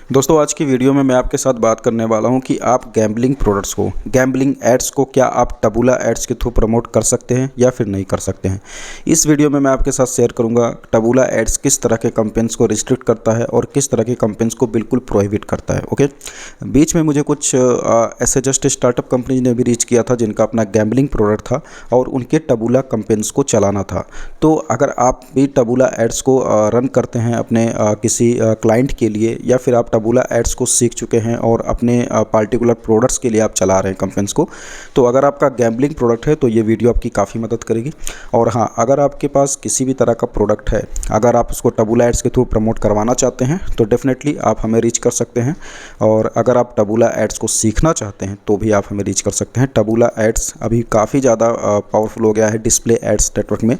दोस्तों आज की वीडियो में मैं आपके साथ बात करने वाला हूं कि आप गैम्बलिंग प्रोडक्ट्स को, गैम्बलिंग एड्स को क्या आप टबूला एड्स के थ्रू प्रमोट कर सकते हैं या फिर नहीं कर सकते हैं। इस वीडियो में मैं आपके साथ शेयर करूंगा टबूला एड्स किस तरह के कंपेन्स को रिस्ट्रिक्ट करता है और किस तरह के कंपेन्स को बिल्कुल प्रोहिबिट करता है। ओके, बीच में मुझे कुछ ऐसे जस्ट स्टार्टअप कंपनीज ने भी रीच किया था जिनका अपना गैम्बलिंग प्रोडक्ट था और उनके टबूला कंपेन्स को चलाना था। तो अगर आप भी टबूला एड्स को रन करते हैं अपने किसी क्लाइंट के लिए या फिर आप टबूला एड्स को सीख चुके हैं और अपने पार्टिकुलर प्रोडक्ट्स के लिए आप चला रहे हैं कंपेन्स को, तो अगर आपका गैम्बलिंग प्रोडक्ट है तो ये वीडियो आपकी काफ़ी मदद करेगी। और हाँ, अगर आपके पास किसी भी तरह का प्रोडक्ट है, अगर आप उसको टबूला एड्स के थ्रू प्रमोट करवाना चाहते हैं तो डेफिनेटली आप हमें रीच कर सकते हैं। और अगर आप टबूला एड्स को सीखना चाहते हैं तो भी आप हमें रीच कर सकते हैं। टबूला एड्स अभी काफ़ी ज़्यादा पावरफुल हो गया है डिस्प्ले एड्स नेटवर्क में,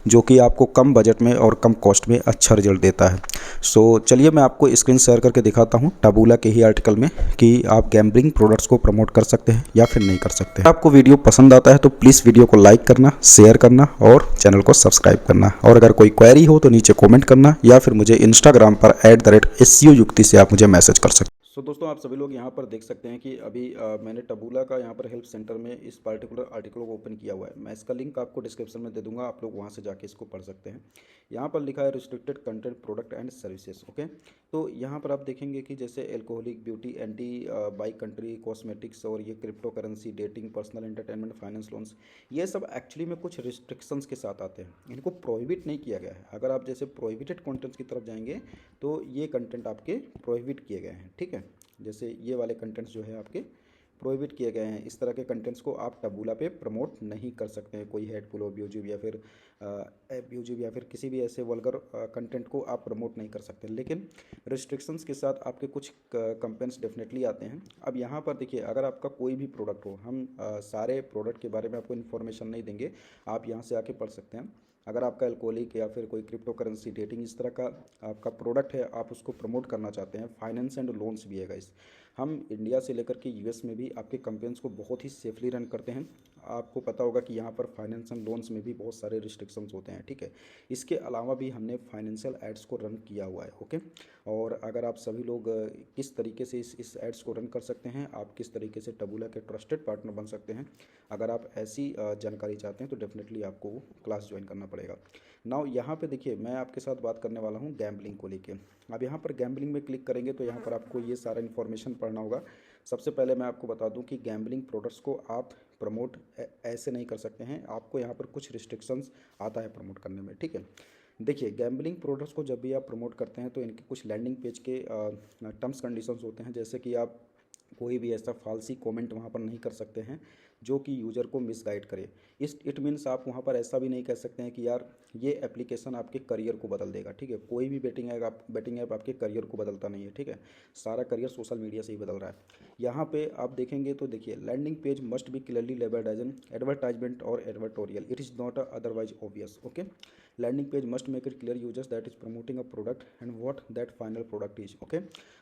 जो कि आपको कम बजट में और कम कॉस्ट में अच्छा रिजल्ट देता है। सो चलिए मैं आपको स्क्रीन शेयर करके दिखाता हूं टबूला के ही आर्टिकल में कि आप गैम्बलिंग प्रोडक्ट्स को प्रमोट कर सकते हैं या फिर नहीं कर सकते। अगर आपको वीडियो पसंद आता है तो प्लीज़ वीडियो को लाइक करना, शेयर करना और चैनल को सब्सक्राइब करना। और अगर कोई क्वेरी हो तो नीचे कॉमेंट करना या फिर मुझे इंस्टाग्राम पर @SEO युक्ति से आप मुझे मैसेज कर सकते हैं। दोस्तों आप सभी लोग यहाँ पर देख सकते हैं कि अभी मैंने टबूला का यहाँ पर हेल्प सेंटर में इस पार्टिकुलर आर्टिकल को ओपन किया हुआ है। मैं इसका लिंक आपको डिस्क्रिप्शन में दे दूंगा, आप लोग वहाँ से जाके इसको पढ़ सकते हैं। यहाँ पर लिखा है restricted content product and services. Okay, तो यहाँ पर आप देखेंगे कि जैसे alcoholic, beauty, anti bike country, cosmetics और ये crypto currency, dating, personal entertainment, finance loans, ये सब एक्चुअली में कुछ रिस्ट्रिक्शंस के साथ आते हैं। इनको प्रोहिबिट नहीं किया गया है। अगर आप जैसे प्रोहिबिटेड कंटेंट्स की तरफ जाएंगे तो ये कंटेंट आपके प्रोहिबिट किए गए हैं। ठीक है, जैसे ये वाले कंटेंट्स जो है आपके प्रोहिबिट किए गए हैं। इस तरह के कंटेंट्स को आप टबूला पे प्रमोट नहीं कर सकते हैं। कोई हेटफुल, अब्यूजिव या फिर किसी भी ऐसे वल्गर कंटेंट को आप प्रमोट नहीं कर सकते। लेकिन रिस्ट्रिक्शंस के साथ आपके कुछ कंपेंट्स डेफिनेटली आते हैं। अब यहाँ पर देखिए, अगर आपका कोई भी प्रोडक्ट हो, हम सारे प्रोडक्ट के बारे में आपको इन्फॉर्मेशन नहीं देंगे, आप यहाँ से आके पढ़ सकते हैं। अगर आपका अल्कोहलिक या फिर कोई क्रिप्टो करेंसी, डेटिंग, इस तरह का आपका प्रोडक्ट है, आप उसको प्रमोट करना चाहते हैं, फाइनेंस एंड लोन्स भी है गाइस। हम इंडिया से लेकर के यूएस में भी आपके कंपेन्स को बहुत ही सेफली रन करते हैं। आपको पता होगा कि यहाँ पर फाइनेंस एंड लोन्स में भी बहुत सारे रिस्ट्रिक्शंस होते हैं। ठीक है, इसके अलावा भी हमने फाइनेंशियल एड्स को रन किया हुआ है। ओके, और अगर आप सभी लोग किस तरीके से इस एड्स को रन कर सकते हैं, आप किस तरीके से टबूला के ट्रस्टेड पार्टनर बन सकते हैं, अगर आप ऐसी जानकारी चाहते हैं तो डेफिनेटली आपको वो क्लास ज्वाइन करना पड़ेगा। नाउ यहाँ पे देखिए, मैं आपके साथ बात करने वाला हूँ गैम्बलिंग को लेके। अब यहाँ पर गैम्बलिंग में क्लिक करेंगे तो यहाँ पर आपको ये सारा इन्फॉर्मेशन पढ़ना होगा। सबसे पहले मैं आपको बता दूँ कि गैम्बलिंग प्रोडक्ट्स को आप प्रमोट ऐसे नहीं कर सकते हैं। आपको यहाँ पर कुछ रिस्ट्रिक्शंस आता है प्रमोट करने में। ठीक है, देखिए गैम्बलिंग प्रोडक्ट्स को जब भी आप प्रमोट करते हैं तो इनके कुछ लैंडिंग पेज के टर्म्स कंडीशंस होते हैं। जैसे कि आप कोई भी ऐसा फालसी कमेंट वहाँ पर नहीं कर सकते हैं जो कि यूज़र को मिसगाइड करे। इट मीन्स आप वहाँ पर ऐसा भी नहीं कह सकते हैं कि यार ये एप्लीकेशन आपके करियर को बदल देगा। ठीक है, कोई भी बेटिंग ऐप आपके करियर को बदलता नहीं है। ठीक है, सारा करियर सोशल मीडिया से ही बदल रहा है। यहाँ पे आप देखेंगे तो देखिए, landing page must be clearly labelled as an advertisement और advertorial, it is not otherwise obvious. Okay, landing page must make it clear users that is promoting a product and what that final product is. Okay,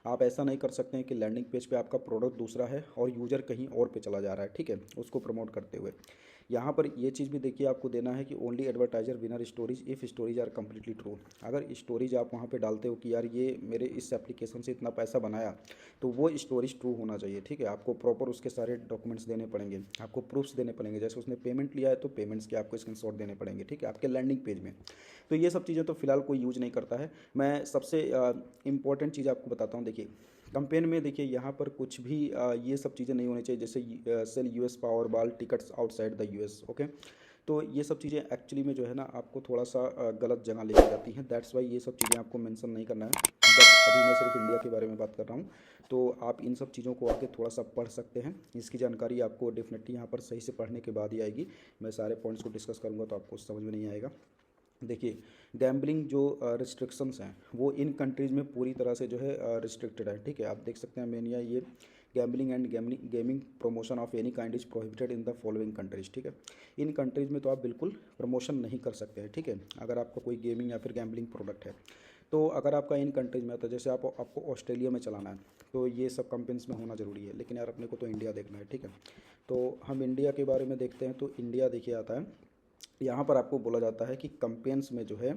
आप ऐसा नहीं कर सकते हैं कि landing page पे आपका प्रोडक्ट दूसरा है और यूजर कहीं और पे चला जा रहा है। ठीक है, उसको प्रमोट करते हुए यहाँ पर ये चीज़ भी देखिए, आपको देना है कि only advertiser winner stories if stories are completely true. अगर स्टोरीज आप वहाँ पे डालते हो कि यार ये मेरे इस एप्लीकेशन से इतना पैसा बनाया, तो वो स्टोरीज ट्रू होना चाहिए। ठीक है, आपको प्रॉपर उसके सारे डॉक्यूमेंट्स देने पड़ेंगे, आपको प्रूफ्स देने पड़ेंगे। जैसे उसने पेमेंट लिया है तो पेमेंट्स के आपको स्क्रीनशॉट देने पड़ेंगे। ठीक है, आपके लैंडिंग पेज में। तो ये सब चीज़ें तो फिलहाल कोई यूज नहीं करता है। मैं सबसे इंपॉर्टेंट चीज़ आपको बताता हूँ। देखिए कंपेन में देखिए, यहाँ पर कुछ भी ये सब चीज़ें नहीं होनी चाहिए। जैसे sell US Powerball tickets outside the US. Okay, तो ये सब चीज़ें एक्चुअली में जो है ना आपको थोड़ा सा गलत जगह लेके जाती हैं। दैट्स वाई ये सब चीज़ें आपको मेंशन नहीं करना है। बट अभी मैं सिर्फ इंडिया के बारे में बात कर रहा हूँ, तो आप इन सब चीज़ों को आके थोड़ा सा पढ़ सकते हैं। इसकी जानकारी आपको डेफिनेटली यहाँ पर सही से पढ़ने के बाद ही आएगी। मैं सारे पॉइंट्स को डिस्कस करूँगा तो आपको समझ में नहीं आएगा। देखिए गैम्बलिंग जो रिस्ट्रिक्शंस हैं वो इन कंट्रीज़ में पूरी तरह से जो है रिस्ट्रिक्टेड है। ठीक है, आप देख सकते हैं मेनिया, ये gambling and gaming promotion of any kind is prohibited in the following countries. ठीक है, इन कंट्रीज़ में तो आप बिल्कुल प्रमोशन नहीं कर सकते हैं। ठीक है, अगर आपका कोई गेमिंग या फिर गैम्बलिंग प्रोडक्ट है तो अगर आपका इन कंट्रीज़ में आता है, जैसे आपको ऑस्ट्रेलिया में चलाना है तो ये सब कंपेन्स में होना ज़रूरी है। लेकिन यार अपने को तो इंडिया देखना है। ठीक है, तो हम इंडिया के बारे में देखते हैं। तो इंडिया देखिए आता है, यहाँ पर आपको बोला जाता है कि कंपेन्स में जो है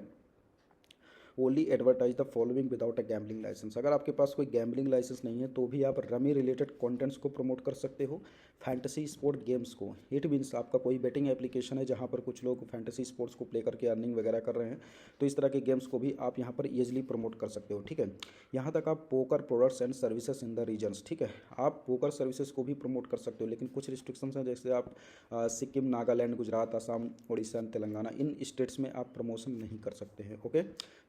only advertise the following without a gambling licence. अगर आपके पास कोई गैम्बलिंग लाइसेंस नहीं है तो भी आप रमी रिलेटेड कंटेंट्स को प्रमोट कर सकते हो, फैंटेसी स्पोर्ट गेम्स को। इट मीन्स आपका कोई बेटिंग एप्लीकेशन है जहाँ पर कुछ लोग फैंटेसी स्पोर्ट्स को प्ले करके अर्निंग वगैरह कर रहे हैं, तो इस तरह के गेम्स को भी आप यहाँ पर ईजिली प्रमोट कर सकते हो। ठीक है, यहाँ तक आप poker products and services in the regions, ठीक है, आप पोकर सर्विसेज को भी प्रमोट कर सकते हो, लेकिन कुछ रिस्ट्रिक्शंस हैं, जैसे आप सिक्किम, नागालैंड, गुजरात, असम, उड़ीसा, तेलंगाना, इन स्टेट्स में आप प्रमोशन नहीं कर सकते हैं। ओके,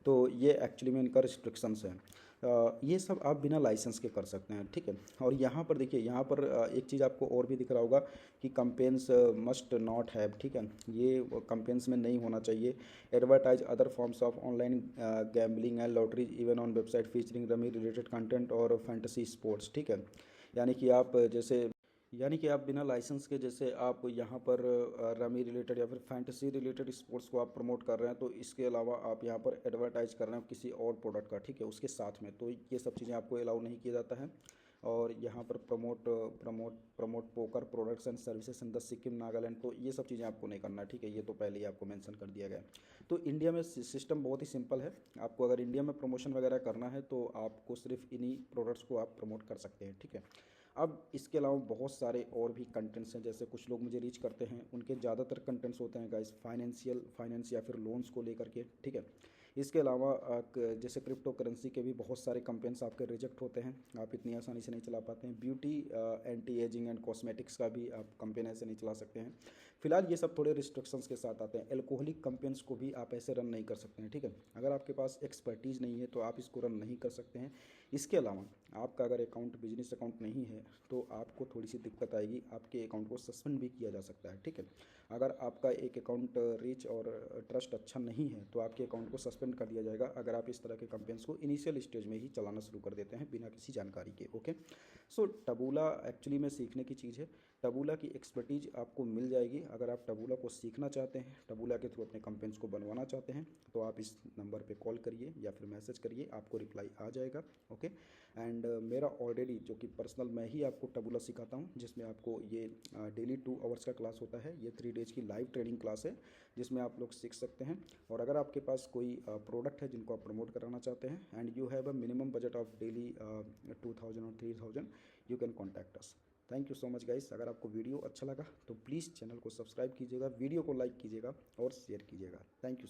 तो ये एक्चुअली में इनका रिस्ट्रिक्शंस है। ये सब आप बिना लाइसेंस के कर सकते हैं। ठीक है, और यहाँ पर देखिए, यहाँ पर एक चीज़ आपको और भी दिख रहा होगा कि कंपेन्स मस्ट नॉट हैव, ठीक है, ये कंपेन्स में नहीं होना चाहिए। Advertise other forms of online gambling and lottery even on website featuring rummy related content और फैंटेसी स्पोर्ट्स। ठीक है, यानी कि आप जैसे यानी कि आप बिना लाइसेंस के जैसे आप यहाँ पर रमी रिलेटेड या फिर फैंटेसी रिलेटेड स्पोर्ट्स को आप प्रमोट कर रहे हैं, तो इसके अलावा आप यहाँ पर एडवर्टाइज कर रहे हैं किसी और प्रोडक्ट का, ठीक है, उसके साथ में, तो ये सब चीज़ें आपको अलाउ नहीं किया जाता है। और यहाँ पर promote poker products and services in the Sikkim, Nagaland, तो ये सब चीज़ें आपको नहीं करना है। ठीक है, ये तो पहले ही आपको मेंशन कर दिया गया है। तो इंडिया में सिस्टम बहुत ही सिंपल है। आपको अगर इंडिया में प्रमोशन वगैरह करना है तो आपको सिर्फ इन्हीं प्रोडक्ट्स को आप प्रमोट कर सकते हैं। ठीक है, अब इसके अलावा बहुत सारे और भी कंटेंट्स हैं, जैसे कुछ लोग मुझे रीच करते हैं, उनके ज़्यादातर कंटेंट्स होते हैं गाइस फाइनेंस या फिर लोन्स को लेकर के। ठीक है, इसके अलावा जैसे क्रिप्टो करेंसी के भी बहुत सारे कंपेन्स आपके रिजेक्ट होते हैं, आप इतनी आसानी से नहीं चला पाते हैं। Beauty, anti ageing and cosmetics का भी आप कंपेन ऐसे नहीं चला सकते हैं। फिलहाल ये सब थोड़े रिस्ट्रिक्शंस के साथ आते हैं। एल्कोहलिक कंपेन्स को भी आप ऐसे रन नहीं कर सकते हैं। ठीक है, अगर आपके पास एक्सपर्टीज़ नहीं है तो आप इसको रन नहीं कर सकते हैं। इसके अलावा आपका अगर अकाउंट बिजनेस अकाउंट नहीं है तो आपको थोड़ी सी दिक्कत आएगी, आपके अकाउंट को सस्पेंड भी किया जा सकता है। ठीक है, अगर आपका एक अकाउंट रीच और ट्रस्ट अच्छा नहीं है तो आपके अकाउंट को सस्पेंड कर दिया जाएगा, अगर आप इस तरह के कंपेन्स को इनिशियल स्टेज में ही चलाना शुरू कर देते हैं बिना किसी जानकारी के। ओके, सो टबूला एक्चुअली में सीखने की चीज़ है। टबूला की एक्सपर्टीज़ आपको मिल जाएगी। अगर आप टबूला को सीखना चाहते हैं, टबूला के थ्रू अपने कंपेन्स को बनवाना चाहते हैं, तो आप इस नंबर पे कॉल करिए या फिर मैसेज करिए, आपको रिप्लाई आ जाएगा। ओके, एंड मेरा ऑलरेडी जो कि पर्सनल मैं ही आपको टबूला सिखाता हूँ, जिसमें आपको ये डेली 2 आवर्स का क्लास होता है। ये 3 डेज़ की लाइव ट्रेनिंग क्लास है जिसमें आप लोग सीख सकते हैं। और अगर आपके पास कोई प्रोडक्ट है जिनको आप प्रमोट कराना चाहते हैं and you have a minimum budget of daily 2000 और 3000, you can contact us. Thank you so much guys. अगर आपको वीडियो अच्छा लगा तो प्लीज़ चैनल को सब्सक्राइब कीजिएगा, वीडियो को लाइक कीजिएगा और शेयर कीजिएगा। Thank you.